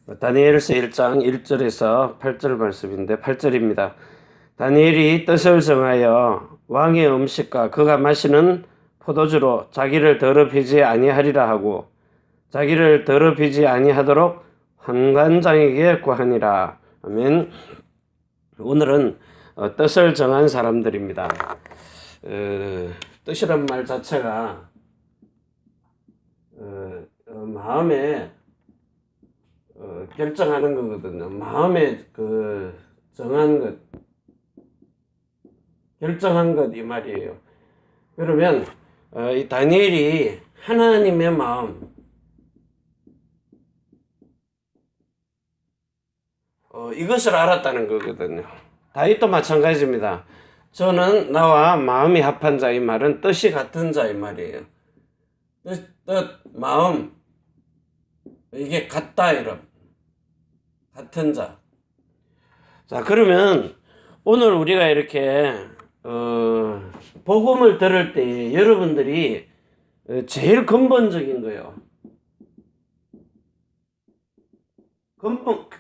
다니엘서 1장 1절에서 8절 말씀인데 8절입니다. 다니엘이 뜻을 정하여 왕의 음식과 그가 마시는 포도주로 자기를 더럽히지 아니하리라 하고 자기를 더럽히지 아니하도록 환관장에게 구하니라. 아멘. 오늘은 뜻을 정한 사람들입니다. 뜻이란 말 자체가 마음에 결정하는 거거든요. 마음에 정한 것, 결정한 것 이 말이에요. 그러면 이 다니엘이 하나님의 마음, 이것을 알았다는 거거든요. 다윗도 마찬가지입니다. 저는 나와 마음이 합한 자, 이 말은 뜻이 같은 자 이 말이에요. 뜻, 마음, 이게 같다 여러분. 같은 자. 자, 그러면 오늘 우리가 이렇게 복음을 들을 때 여러분들이 제일 근본적인 거예요.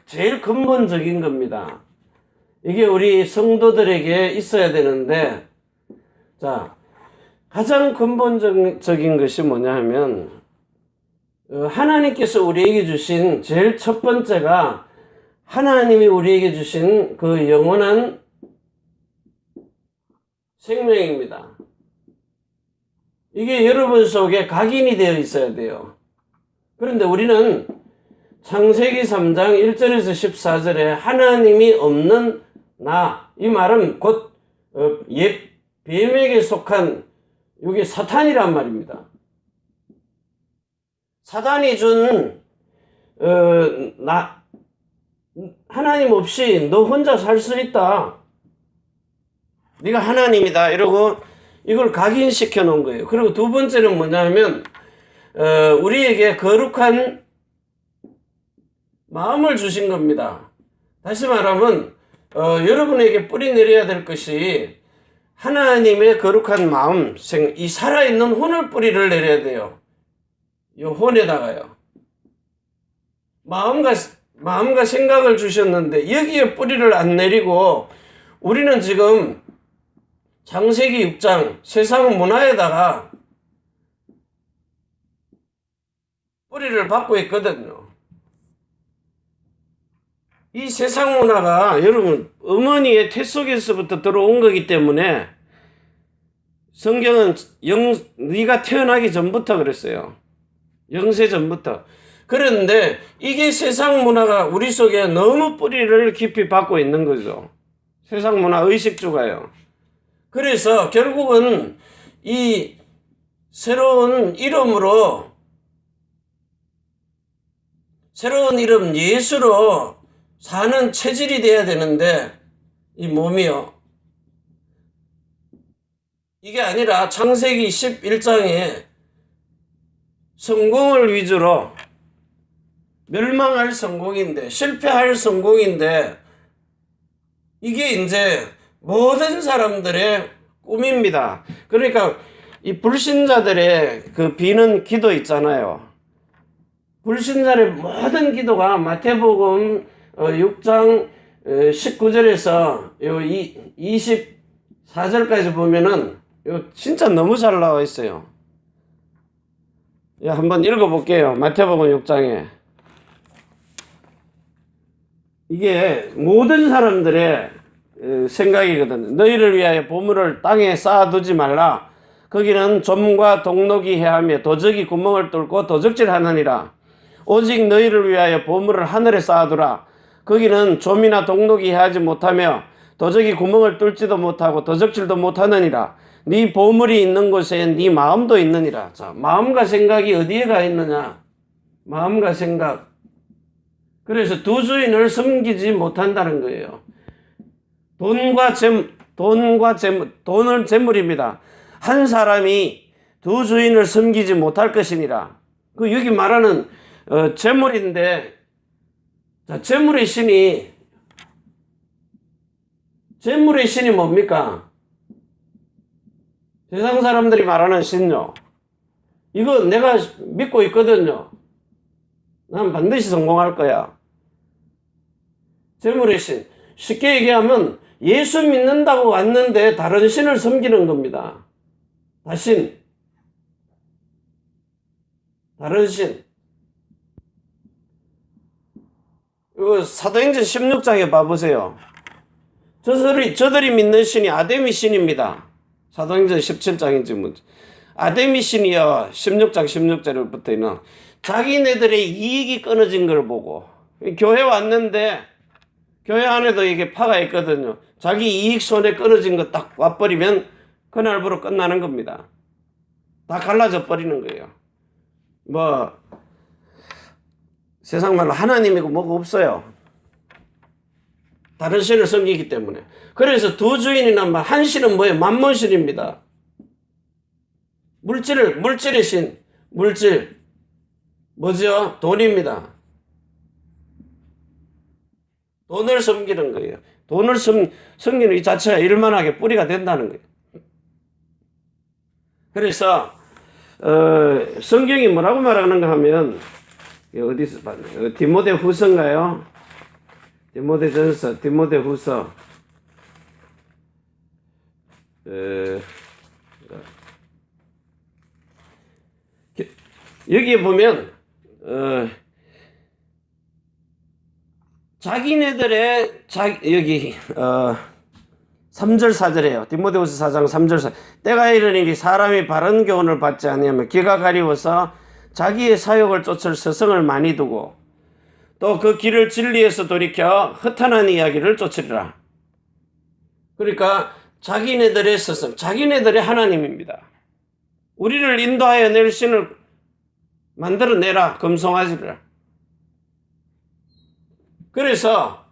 제일 근본적인 겁니다. 이게 우리 성도들에게 있어야 되는데, 자, 가장 근본적인 것이 뭐냐 하면, 하나님께서 우리에게 주신 제일 첫 번째가 하나님이 우리에게 주신 그 영원한 생명입니다. 이게 여러분 속에 각인이 되어 있어야 돼요. 그런데 우리는 창세기 3장 1절에서 14절에 하나님이 없는 나, 이 말은 곧 옛 뱀에게 속한 이게 사탄이란 말입니다. 사단이 준 하나님 없이 너 혼자 살 수 있다. 네가 하나님이다. 이러고 이걸 각인시켜 놓은 거예요. 그리고 두 번째는 뭐냐면 우리에게 거룩한 마음을 주신 겁니다. 다시 말하면 여러분에게 뿌리 내려야 될 것이 하나님의 거룩한 마음, 이 살아있는 혼을 뿌리를 내려야 돼요. 이 혼에다가요. 마음과 생각을 주셨는데 여기에 뿌리를 안 내리고 우리는 지금 창세기 6장 세상 문화에다가 뿌리를 받고 있거든요. 이 세상 문화가 여러분 어머니의 태 속에서부터 들어온 거기 때문에 성경은 네가 태어나기 전부터 그랬어요. 영세 전부터. 그런데 이게 세상 문화가 우리 속에 너무 뿌리를 깊이 받고 있는 거죠. 세상 문화 의식주가요. 그래서 결국은 이 새로운 이름으로, 새로운 이름 예수로 사는 체질이 돼야 되는데 이 몸이요. 이게 아니라 창세기 11장에 성공을 위주로 멸망할 성공인데, 실패할 성공인데, 이게 이제 모든 사람들의 꿈입니다. 그러니까 이 불신자들의 그 비는 기도 있잖아요. 불신자의 모든 기도가 마태복음 6장 19절에서 24절까지 보면은 진짜 너무 잘 나와 있어요. 한번 읽어볼게요. 마태복음 6장에. 이게 모든 사람들의 생각이거든. 너희를 위하여 보물을 땅에 쌓아두지 말라. 거기는 좀과 동록이 해하며 도적이 구멍을 뚫고 도적질하느니라. 오직 너희를 위하여 보물을 하늘에 쌓아두라. 거기는 좀이나 동록이 해하지 못하며 도적이 구멍을 뚫지도 못하고 도적질도 못하느니라. 네 보물이 있는 곳에 네 마음도 있느니라. 자, 마음과 생각이 어디에 가 있느냐? 마음과 생각. 그래서 두 주인을 섬기지 못한다는 거예요. 돈은 재물입니다. 한 사람이 두 주인을 섬기지 못할 것이니라. 여기 말하는 재물인데, 자, 재물의 신이 뭡니까? 세상 사람들이 말하는 신요. 이거 내가 믿고 있거든요. 난 반드시 성공할 거야. 재물의 신. 쉽게 얘기하면 예수 믿는다고 왔는데 다른 신을 섬기는 겁니다. 다신. 다른 신. 이거 사도행전 16장에 봐보세요. 저들이 믿는 신이 아데미 신입니다. 사도행전 17장인지 뭐. 아데미 신이요. 16장 16절부터는 자기네들의 이익이 끊어진 걸 보고 교회 왔는데 교회 안에도 이게 파가 있거든요. 자기 이익 손에 끊어진 거 딱 와버리면 그날부로 끝나는 겁니다. 다 갈라져 버리는 거예요. 뭐 세상 말로 하나님이고 뭐가 없어요. 다른 신을 섬기기 때문에. 그래서 두 주인이란 말, 한 신은 뭐예요? 만몬신입니다. 물질의 신, 물질. 뭐죠? 돈입니다. 돈을 섬기는 거예요. 돈을 섬기는 이 자체가 일만하게 뿌리가 된다는 거예요. 그래서 성경이 뭐라고 말하는가 하면 어디서 봤나요? 디모데 후서인가요? 디모데 전서, 디모데 후서. 여기에 보면 자기네들의 여기 3절 4절이에요. 디모데후서 4장 3절 4절. 때가 이르니니 사람이 바른 교훈을 받지 아니하면 귀가 가리워서 자기의 사욕을 쫓을 서성을 많이 두고 또 그 길을 진리에서 돌이켜 허탄한 이야기를 쫓으리라. 그러니까 자기네들의 서성, 자기네들의 하나님입니다. 우리를 인도하여 낼 신을 만들어내라, 금송아지를. 그래서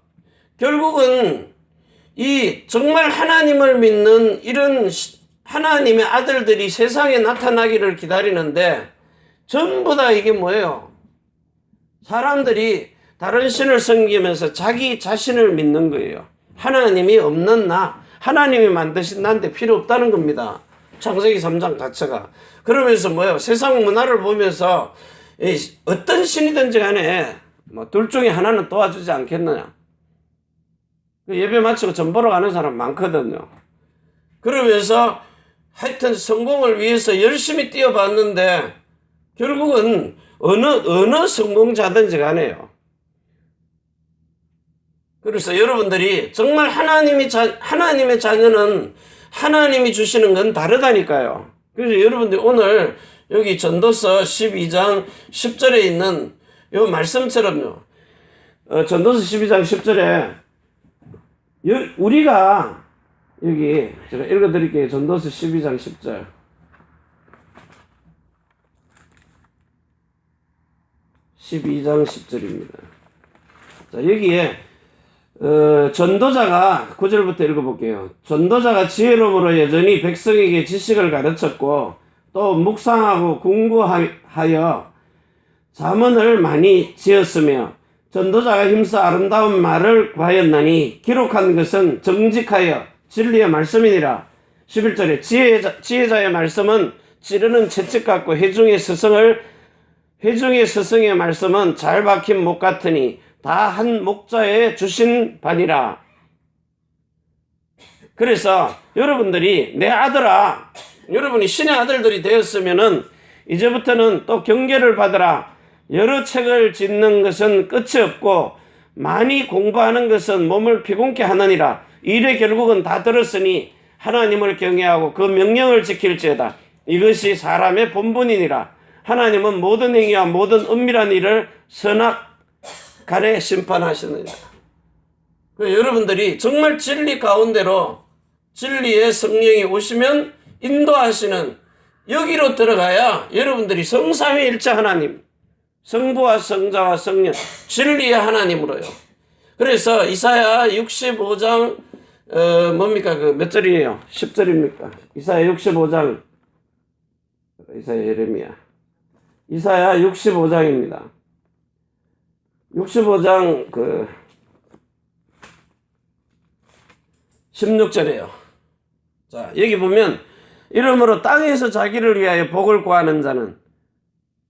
결국은 이 정말 하나님을 믿는 이런 하나님의 아들들이 세상에 나타나기를 기다리는데 전부 다 이게 뭐예요? 사람들이 다른 신을 섬기면서 자기 자신을 믿는 거예요. 하나님이 없는 나, 하나님이 만드신 나한테 필요 없다는 겁니다. 창세기 3장 자체가. 그러면서 뭐예요? 세상 문화를 보면서 어떤 신이든지 간에 뭐 둘 중에 하나는 도와주지 않겠느냐. 예배 마치고 전 보러 가는 사람 많거든요. 그러면서 하여튼 성공을 위해서 열심히 뛰어봤는데 결국은 어느 성공자든지 간에요. 그래서 여러분들이 정말 하나님의 자녀는 하나님이 주시는 건 다르다니까요. 그래서 여러분들이 오늘 여기 전도서 12장 10절에 있는 이 말씀처럼요. 전도서 12장 10절에 우리가 여기 제가 읽어드릴게요. 전도서 12장 10절. (12장 10절입니다) 자, 여기에 전도자가 9절부터 읽어볼게요. 전도자가 지혜로움으로 여전히 백성에게 지식을 가르쳤고 또 묵상하고 궁구하여 잠언을 많이 지었으며 전도자가 힘써 아름다운 말을 구하였나니 기록한 것은 정직하여 진리의 말씀이니라. 11절에 지혜자의 말씀은 찌르는 채찍 같고 회중의 스승의 말씀은 잘 박힌 목 같으니 다 한 목자에 주신 바니라. 그래서 여러분들이 내 아들아, 여러분이 신의 아들들이 되었으면은 이제부터는 또 경계를 받으라. 여러 책을 짓는 것은 끝이 없고 많이 공부하는 것은 몸을 피곤케 하느니라. 일의 결국은 다 들었으니 하나님을 경외하고 그 명령을 지킬지어다. 이것이 사람의 본분이니라. 하나님은 모든 행위와 모든 은밀한 일을 선악간에 심판하시느니라. 여러분들이 정말 진리 가운데로 진리의 성령이 오시면 인도하시는 여기로 들어가야 여러분들이 성삼위일체 하나님, 성부와 성자와 성령, 진리의 하나님으로요. 그래서 이사야 65장 뭡니까? 몇 절이에요? 10절입니까? 이사야 65장, 이사야 예레미야. 이사야 65장입니다. 65장 16절이에요. 자, 여기 보면 이러므로 땅에서 자기를 위하여 복을 구하는 자는,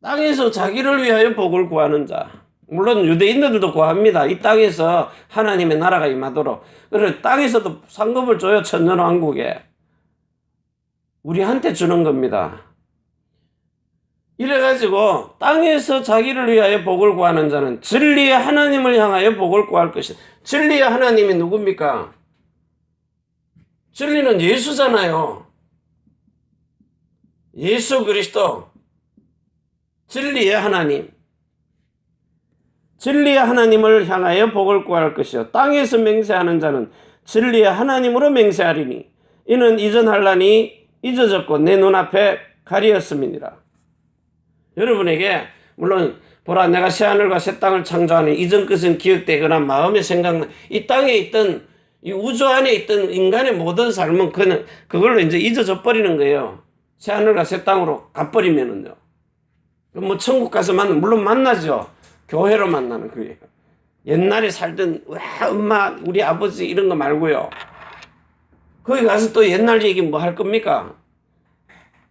땅에서 자기를 위하여 복을 구하는 자, 물론 유대인들도 구합니다. 이 땅에서 하나님의 나라가 임하도록. 그래서 땅에서도 상급을 줘요. 천년왕국에. 우리한테 주는 겁니다. 이래가지고 땅에서 자기를 위하여 복을 구하는 자는 진리의 하나님을 향하여 복을 구할 것이다. 진리의 하나님이 누굽니까? 진리는 예수잖아요. 예수 그리스도. 진리의 하나님. 진리의 하나님을 향하여 복을 구할 것이요 땅에서 맹세하는 자는 진리의 하나님으로 맹세하리니 이는 이전 환란이 잊어졌고 내 눈앞에 가리었음이니라. 여러분에게 물론 보라 내가 새하늘과 새 땅을 창조하는 이전 것은 기억되거나 마음에 생각나 이 땅에 있던 이 우주 안에 있던 인간의 모든 삶은 그걸로 이제 잊어져 버리는 거예요. 새하늘과 새 땅으로 가버리면은요. 뭐 천국 가서 물론 만나죠. 교회로 만나는 거예요. 옛날에 살던 엄마 우리 아버지 이런 거 말고요. 거기 가서 또 옛날 얘기 뭐 할 겁니까?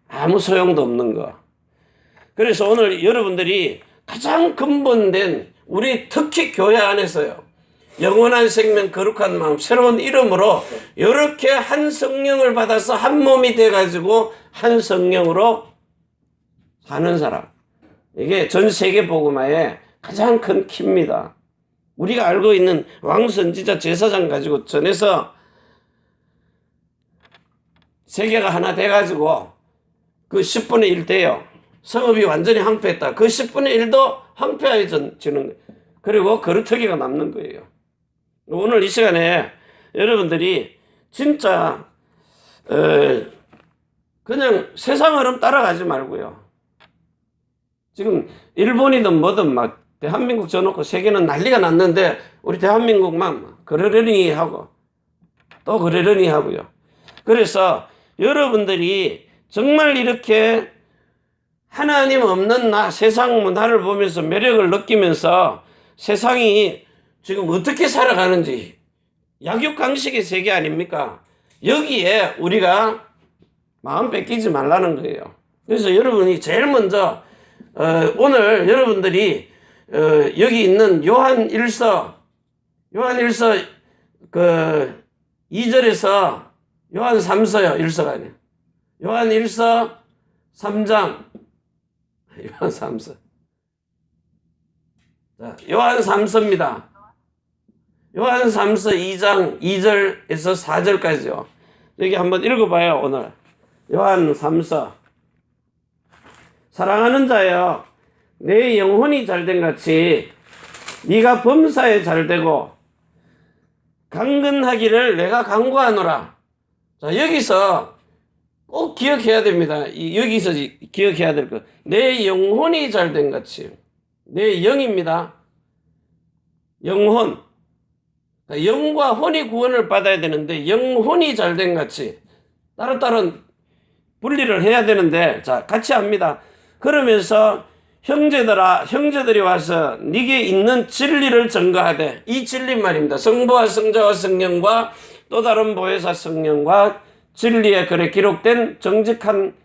아무 소용도 없는 거. 그래서 오늘 여러분들이 가장 근본된 우리 특히 교회 안에서요. 영원한 생명 거룩한 마음 새로운 이름으로 이렇게 한 성령을 받아서 한 몸이 돼가지고 한 성령으로 사는 사람. 이게 전 세계 복음화의 가장 큰 키입니다. 우리가 알고 있는 왕선지자 제사장 가지고 전해서 세계가 하나 돼가지고 그 10분의 1 돼요. 성읍이 완전히 항폐했다. 그 10분의 1도 항폐해지는 거예요. 그리고 거루터기가 남는 거예요. 오늘 이 시간에 여러분들이 진짜 그냥 세상 흐름 따라가지 말고요. 지금 일본이든 뭐든 막 대한민국 져놓고 세계는 난리가 났는데 우리 대한민국만 그러려니 하고 또 그러려니 하고요. 그래서 여러분들이 정말 이렇게 하나님 없는 세상 문화를 보면서 매력을 느끼면서 세상이 지금 어떻게 살아가는지 약육강식의 세계 아닙니까? 여기에 우리가 마음 뺏기지 말라는 거예요. 그래서 여러분이 제일 먼저 오늘 여러분들이 여기 있는 요한 1서 그 2절에서 요한 3서요. 1서가 아니에요. 요한 1서 3장 요한 3서 자, 요한 3서입니다. 요한 3서 2장 2절에서 4절까지요. 여기 한번 읽어봐요. 오늘 요한 3서 사랑하는 자여 내 영혼이 잘된 같이 네가 범사에 잘되고 강건하기를 내가 간구하노라. 자, 여기서 꼭 기억해야 됩니다. 여기서 기억해야 될 것. 내 영혼이 잘된 같이. 내 영입니다. 영혼. 영과 혼이 구원을 받아야 되는데 영혼이 잘된 같이 따로따로 분리를 해야 되는데 자 같이 합니다. 그러면서 형제들이 와서 네게 있는 진리를 증거하되 이 진리 말입니다. 성부와 성자와 성령과 또 다른 보혜사 성령과 진리에 그래 기록된 정직한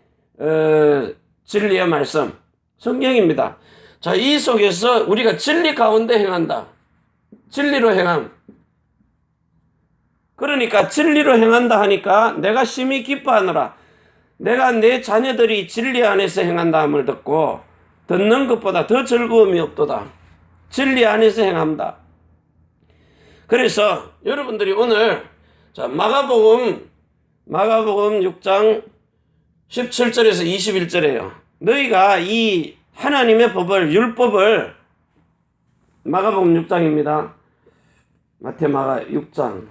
진리의 말씀 성경입니다. 자, 이 속에서 우리가 진리 가운데 행한다. 진리로 행함. 그러니까 진리로 행한다 하니까 내가 심히 기뻐하노라. 내가 내 자녀들이 진리 안에서 행한다 함을 듣고 듣는 것보다 더 즐거움이 없도다. 진리 안에서 행한다. 그래서 여러분들이 오늘 자 마가복음 6장 17절에서 21절이에요. 너희가 이 하나님의 법을 율법을 마가복음 6장입니다. 마태마가 6장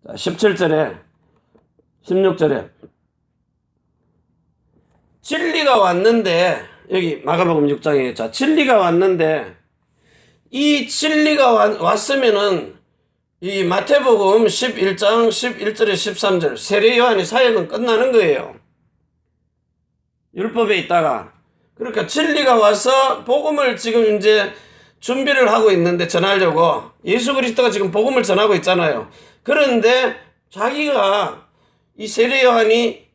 자 17절에 16절에 진리가 왔는데 여기 마가복음 6장에 자 진리가 왔는데 이 진리가 왔으면은 이 마태복음 11장 11절에 13절 세례 요한의 사역은 끝나는 거예요. 율법에 있다가 그러니까 진리가 와서 복음을 지금 이제 준비를 하고 있는데 전하려고 예수 그리스도가 지금 복음을 전하고 있잖아요. 그런데 자기가 이 세례 요한이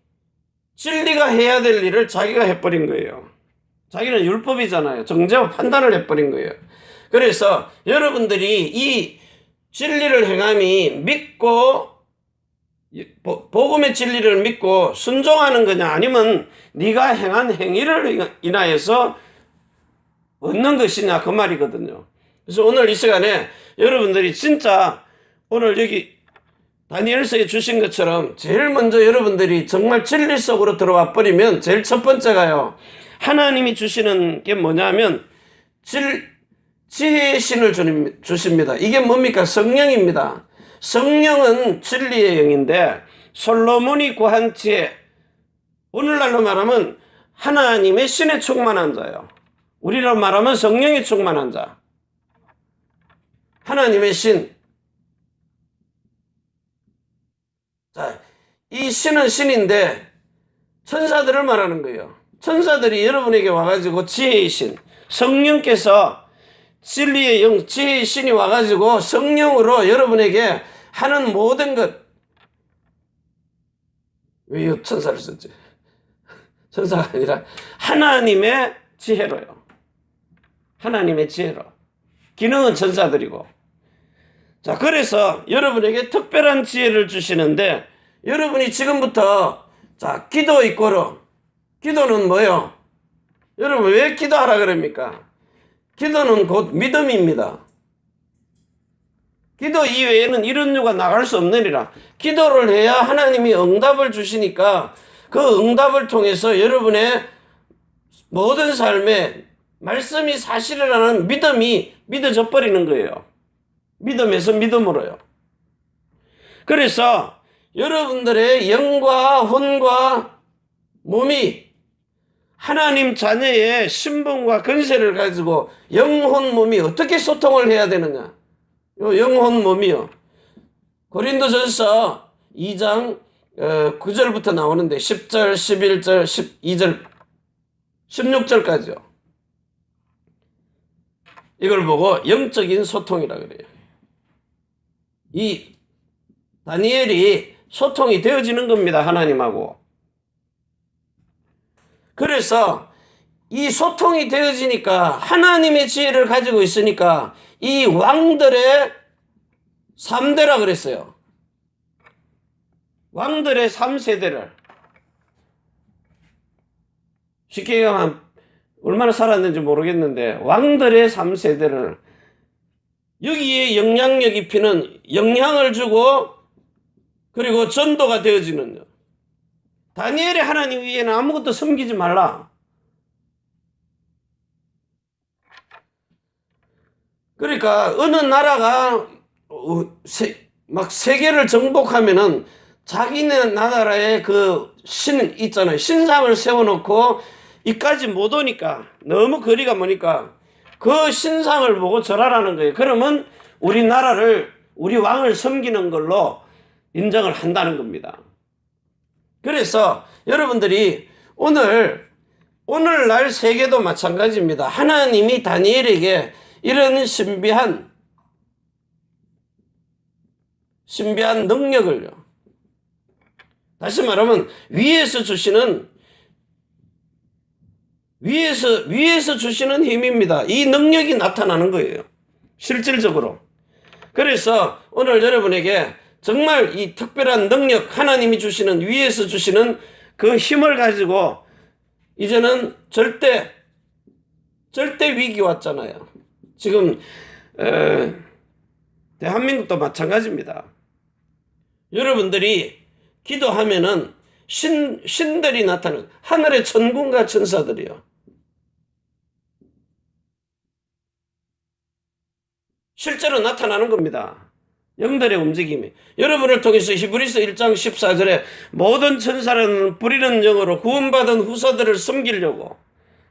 진리가 해야 될 일을 자기가 해버린 거예요. 자기는 율법이잖아요. 정죄와 판단을 해버린 거예요. 그래서 여러분들이 이 진리를 행함이 믿고 복음의 진리를 믿고 순종하는 거냐, 아니면 네가 행한 행위를 인하여서 얻는 것이냐, 그 말이거든요. 그래서 오늘 이 시간에 여러분들이 진짜 오늘 여기 다니엘서에 주신 것처럼 제일 먼저 여러분들이 정말 진리 속으로 들어와 버리면 제일 첫 번째가요, 하나님이 주시는 게 뭐냐면 지혜의 신을 주십니다. 이게 뭡니까? 성령입니다. 성령은 진리의 영인데 솔로몬이 구한 지혜, 오늘날로 말하면 하나님의 신에 충만한 자예요. 우리로 말하면 성령에 충만한 자, 하나님의 신. 자, 이 신은 신인데 천사들을 말하는 거예요. 천사들이 여러분에게 와가지고 지혜의 신, 성령께서 진리의 영, 지혜의 신이 와가지고 성령으로 여러분에게 하는 모든 것. 왜 이 천사를 썼지? 천사가 아니라 하나님의 지혜로요. 하나님의 지혜로. 기능은 천사들이고. 자, 그래서 여러분에게 특별한 지혜를 주시는데, 여러분이 지금부터 자, 기도 이꼬르. 기도는 뭐요? 여러분 왜 기도하라 그럽니까? 기도는 곧 믿음입니다. 기도 이외에는 이런 유가 나갈 수 없느니라. 기도를 해야 하나님이 응답을 주시니까 그 응답을 통해서 여러분의 모든 삶에 말씀이 사실이라는 믿음이 믿어져 버리는 거예요. 믿음에서 믿음으로요. 그래서 여러분들의 영과 혼과 몸이 하나님 자녀의 신분과 권세를 가지고 영혼 몸이 어떻게 소통을 해야 되느냐. 요 영혼 몸이요. 고린도전서 2장 9절부터 나오는데 10절, 11절, 12절, 16절까지요. 이걸 보고 영적인 소통이라 그래요. 이 다니엘이 소통이 되어지는 겁니다. 하나님하고. 그래서 이 소통이 되어지니까 하나님의 지혜를 가지고 있으니까 이 왕들의 3대라 그랬어요. 왕들의 3세대를 쉽게 얘기하면 얼마나 살았는지 모르겠는데 왕들의 3세대를 여기에 영향력 입히는, 영향을 주고 그리고 전도가 되어지는, 다니엘의 하나님 위에는 아무것도 섬기지 말라. 그러니까 어느 나라가 막 세계를 정복하면은 자기네 나라에 그 신 있잖아요. 신상을 세워놓고 이까지 못 오니까, 너무 거리가 머니까 그 신상을 보고 절하라는 거예요. 그러면 우리나라를, 우리 왕을 섬기는 걸로 인정을 한다는 겁니다. 그래서 여러분들이 오늘날 세계도 마찬가지입니다. 하나님이 다니엘에게 이런 신비한 능력을요. 다시 말하면 위에서 주시는 힘입니다. 이 능력이 나타나는 거예요. 실질적으로. 그래서 오늘 여러분에게 정말 이 특별한 능력, 하나님이 주시는, 위에서 주시는 그 힘을 가지고 이제는 절대 위기 왔잖아요. 지금 대한민국도 마찬가지입니다. 여러분들이 기도하면은 신들이 나타나요. 하늘의 천군과 천사들이요. 실제로 나타나는 겁니다. 영들의 움직임이. 여러분을 통해서 히브리서 1장 14절에 모든 천사는 부리는 영으로 구원받은 후사들을 섬기려고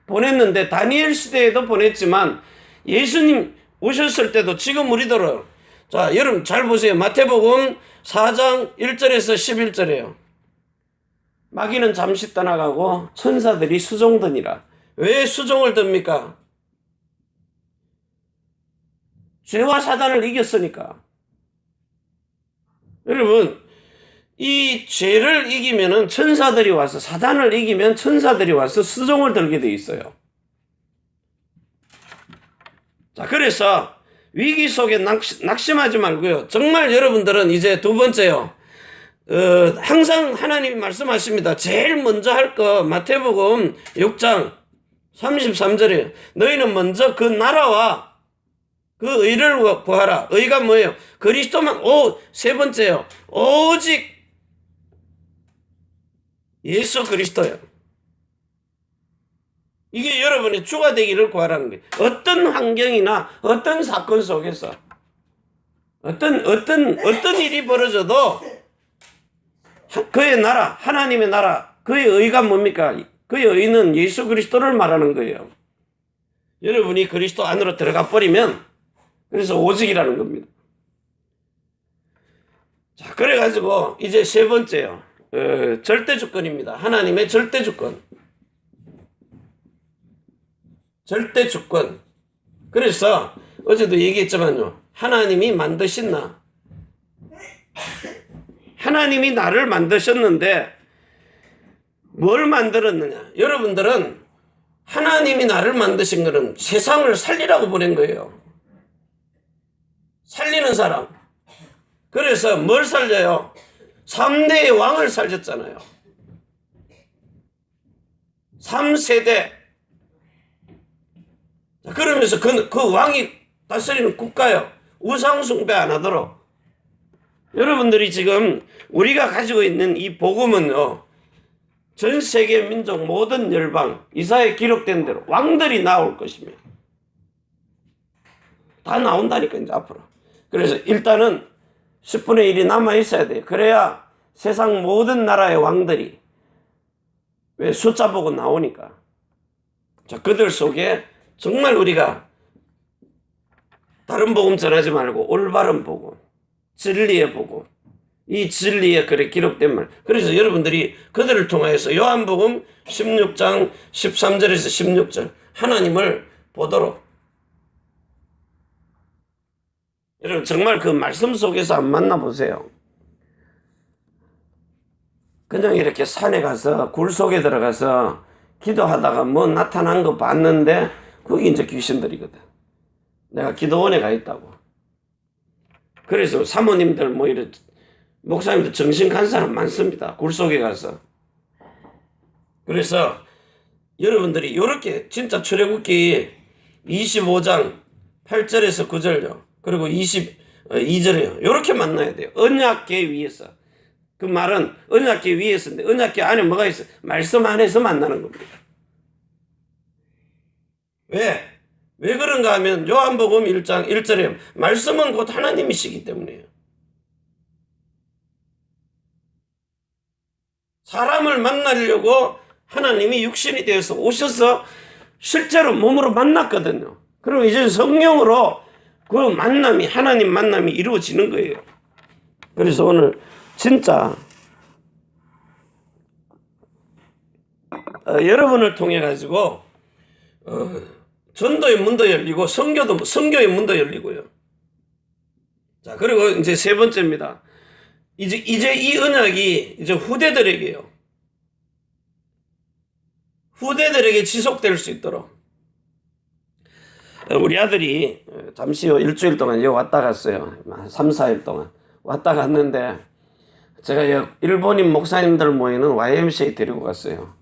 보냈는데, 다니엘 시대에도 보냈지만 예수님 오셨을 때도 지금 우리들은, 자, 여러분 잘 보세요. 마태복음 4장 1절에서 11절이에요. 마귀는 잠시 떠나가고 천사들이 수종드니라. 왜 수종을 듭니까? 죄와 사단을 이겼으니까. 여러분, 이 죄를 이기면은 천사들이 와서, 사단을 이기면 천사들이 와서 수종을 들게 돼 있어요. 자, 그래서 위기 속에 낙심하지 말고요. 정말 여러분들은 이제 두 번째요. 항상 하나님이 말씀하십니다. 제일 먼저 할 거, 마태복음 6장 33절에 너희는 먼저 그 나라와 그 의를 구하라. 의가 뭐예요? 그리스도만. 세 번째요. 오직 예수 그리스도요. 이게 여러분의 주가 되기를 구하라는 거예요. 어떤 환경이나 어떤 사건 속에서 어떤 일이 벌어져도 그의 나라, 하나님의 나라, 그의 의가 뭡니까? 그의 의는 예수 그리스도를 말하는 거예요. 여러분이 그리스도 안으로 들어가 버리면, 그래서 오직이라는 겁니다. 자, 그래가지고 이제 세 번째요. 절대 주권입니다. 하나님의 절대 주권. 절대 주권. 그래서 어제도 얘기했지만요. 하나님이 만드신 나. 하나님이 나를 만드셨는데 뭘 만들었느냐? 여러분들은 하나님이 나를 만드신 것은 세상을 살리라고 보낸 거예요. 살리는 사람. 그래서 뭘 살려요? 3대의 왕을 살렸잖아요. 3세대. 그러면서 그 왕이 다스리는 국가요. 우상숭배 안 하도록. 여러분들이 지금 우리가 가지고 있는 이 복음은요. 전 세계 민족 모든 열방 이사에 기록된 대로 왕들이 나올 것이며 다 나온다니까 이제 앞으로. 그래서 일단은 10분의 1이 남아 있어야 돼요. 그래야 세상 모든 나라의 왕들이 왜 숫자 보고 나오니까. 자, 그들 속에 정말 우리가 다른 복음 전하지 말고 올바른 복음, 진리의 복음, 이 진리에 그래 기록된 말. 그래서 여러분들이 그들을 통하여서 요한복음 16장 13절에서 16절 하나님을 보도록. 여러분 정말 그 말씀 속에서 안 만나보세요. 그냥 이렇게 산에 가서 굴 속에 들어가서 기도하다가 뭐 나타난 거 봤는데 그게 이제 귀신들이거든. 내가 기도원에 가 있다고. 그래서 사모님들 뭐 이런 목사님들 정신 간 사람 많습니다. 굴 속에 가서. 그래서 여러분들이 이렇게 진짜 출애굽기 25장 8절에서 9절요. 그리고 22절에요. 이렇게 만나야 돼요. 언약궤 위에서. 그 말은 언약궤 위에서인데 언약궤 안에 뭐가 있어? 말씀 안에서 만나는 겁니다. 왜 그런가 하면 요한복음 1장 1절에 말씀은 곧 하나님이시기 때문이에요. 사람을 만나려고 하나님이 육신이 되어서 오셔서 실제로 몸으로 만났거든요. 그리고 이제 성령으로 그 만남이, 하나님 만남이 이루어지는 거예요. 그래서 오늘 진짜 여러분을 통해 가지고 전도의 문도 열리고 선교의 문도 열리고요. 자, 그리고 이제 세 번째입니다. 이제 이 언약이 이제 후대들에게요. 후대들에게 지속될 수 있도록. 우리 아들이 잠시 일주일 동안 여기 왔다 갔어요. 3, 4일 동안 왔다 갔는데 제가 일본인 목사님들 모이는 YMCA 데리고 갔어요.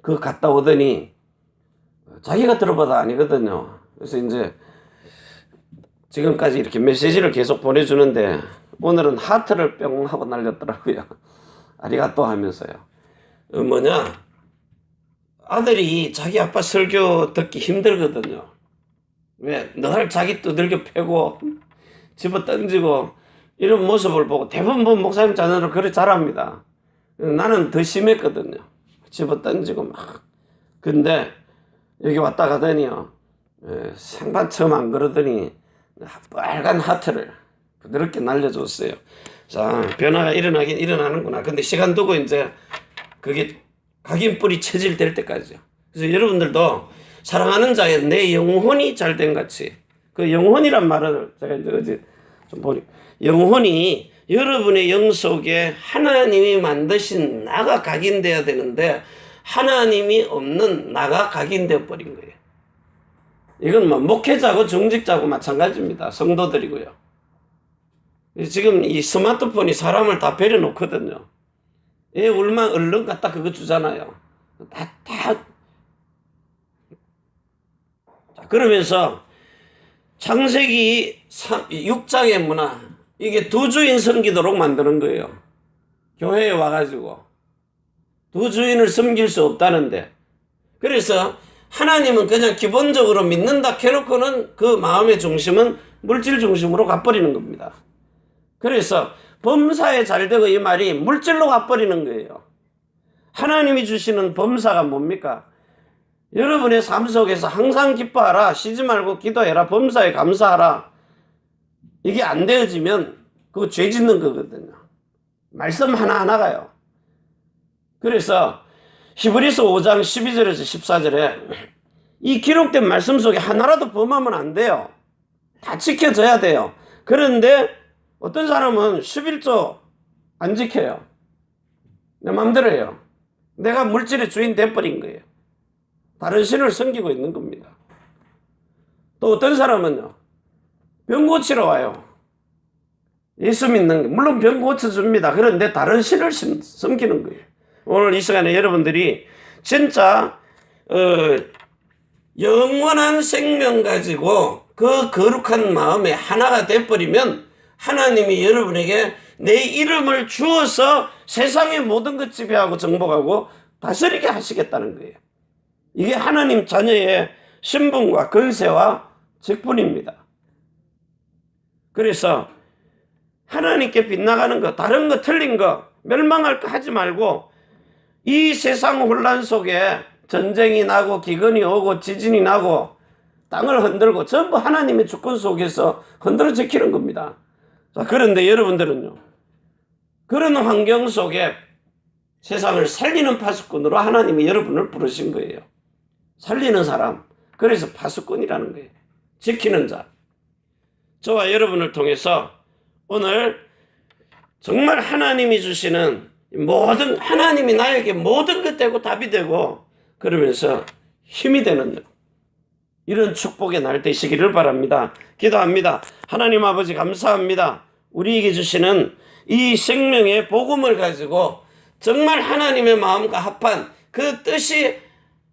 그 갔다 오더니 자기가 들어봐도 아니거든요. 그래서 이제 지금까지 이렇게 메시지를 계속 보내주는데 오늘은 하트를 뿅 하고 날렸더라고요. 아리가또 하면서요. 아들이 자기 아빠 설교 듣기 힘들거든요. 왜? 늘 자기 두들겨 패고 집어 던지고 이런 모습을 보고 대부분 목사님 자녀들 그래 잘합니다. 나는 더 심했거든요. 집어 던지고 막. 근데 여기 왔다 가더니요. 생판 처음 안 그러더니 빨간 하트를 부드럽게 날려줬어요. 자, 변화가 일어나긴 일어나는구나. 근데 시간 두고 이제 그게 각인뿔이 체질될 때까지요. 그래서 여러분들도 사랑하는 자의 내 영혼이 잘된 같이, 그 영혼이란 말을 제가 이제 어제 좀 보니 영혼이 여러분의 영 속에 하나님이 만드신 나가 각인되어야 되는데 하나님이 없는 나가 각인되어 버린 거예요. 이건 뭐 목회자고 중직자고 마찬가지입니다. 성도들이고요. 지금 이 스마트폰이 사람을 다 배려놓거든요. 애 울면 얼른 갖다 그거 주잖아요. 그러면서 창세기 6장의 문화, 이게 두 주인 섬기도록 만드는 거예요. 교회에 와가지고 두 주인을 섬길 수 없다는데, 그래서 하나님은 그냥 기본적으로 믿는다 해놓고는 그 마음의 중심은 물질 중심으로 가버리는 겁니다. 그래서 범사에 잘되고 이 말이 물질로 가버리는 거예요. 하나님이 주시는 범사가 뭡니까? 여러분의 삶 속에서 항상 기뻐하라, 쉬지 말고 기도해라, 범사에 감사하라. 이게 안 되어지면 그거 죄 짓는 거거든요. 말씀 하나하나가요. 그래서 히브리서 5장 12절에서 14절에 이 기록된 말씀 속에 하나라도 범하면 안 돼요. 다 지켜져야 돼요. 그런데 어떤 사람은 11조 안 지켜요. 내 마음대로 해요. 내가 물질의 주인 돼버린 거예요. 다른 신을 섬기고 있는 겁니다. 또 어떤 사람은요, 병 고치러 와요. 예수 믿는 게, 물론 병 고쳐줍니다. 그런데 다른 신을 섬기는 거예요. 오늘 이 시간에 여러분들이 진짜 영원한 생명 가지고 그 거룩한 마음에 하나가 돼버리면 하나님이 여러분에게 내 이름을 주어서 세상의 모든 것 지배하고 정복하고 다스리게 하시겠다는 거예요. 이게 하나님 자녀의 신분과 권세와 직분입니다. 그래서 하나님께 빗나가는 거, 다른 거 틀린 거, 멸망할 거 하지 말고 이 세상 혼란 속에 전쟁이 나고 기근이 오고 지진이 나고 땅을 흔들고 전부 하나님의 주권 속에서 흔들어 지키는 겁니다. 자, 그런데 여러분들은요, 그런 환경 속에 세상을 살리는 파수꾼으로 하나님이 여러분을 부르신 거예요. 살리는 사람, 그래서 파수꾼이라는 거예요. 지키는 자. 저와 여러분을 통해서 오늘 정말 하나님이 주시는 모든, 하나님이 나에게 모든 것 되고 답이 되고 그러면서 힘이 되는 이런 축복의 날 되시기를 바랍니다. 기도합니다. 하나님 아버지 감사합니다. 우리에게 주시는 이 생명의 복음을 가지고 정말 하나님의 마음과 합한 그 뜻이,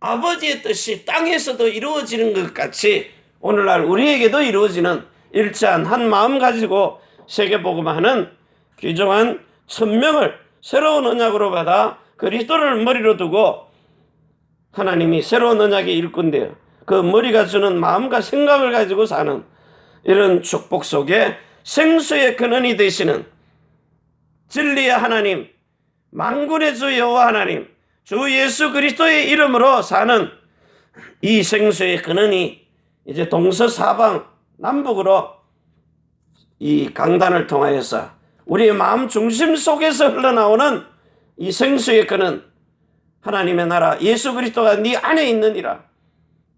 아버지의 뜻이 땅에서도 이루어지는 것 같이 오늘날 우리에게도 이루어지는 일치한 한 마음 가지고 세계복음하는 귀중한 천명을 새로운 언약으로 받아 그리스도를 머리로 두고 하나님이 새로운 언약의 일꾼되어 그 머리가 주는 마음과 생각을 가지고 사는 이런 축복 속에 생수의 근원이 되시는 진리의 하나님, 만군의 주 여호와 하나님, 주 예수 그리스도의 이름으로 사는 이 생수의 근원이 이제 동서사방 남북으로 이 강단을 통하여서 우리의 마음 중심 속에서 흘러나오는 이 생수의 근원, 하나님의 나라 예수 그리스도가 네 안에 있느니라.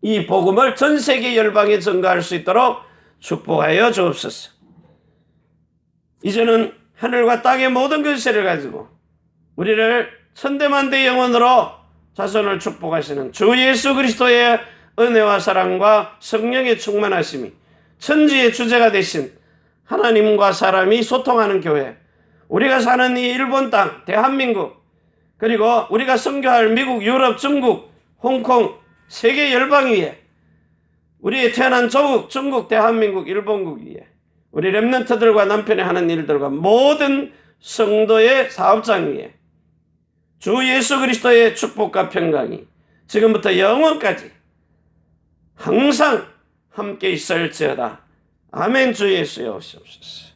이 복음을 전 세계 열방에 전가할 수 있도록 축복하여 주옵소서. 이제는 하늘과 땅의 모든 권세를 가지고 우리를 천대만대 영원으로 자손을 축복하시는 주 예수 그리스도의 은혜와 사랑과 성령의 충만하심이 천지의 주제가 되신 하나님과 사람이 소통하는 교회, 우리가 사는 이 일본 땅, 대한민국, 그리고 우리가 선교할 미국, 유럽, 중국, 홍콩, 세계 열방 위에, 우리의 태어난 조국, 중국, 대한민국, 일본국 위에, 우리 렘넌트들과 남편이 하는 일들과 모든 성도의 사업장 위에 주 예수 그리스도의 축복과 평강이 지금부터 영원까지 항상 함께 있을지어다. 아멘. 주 예수여 오시옵소서.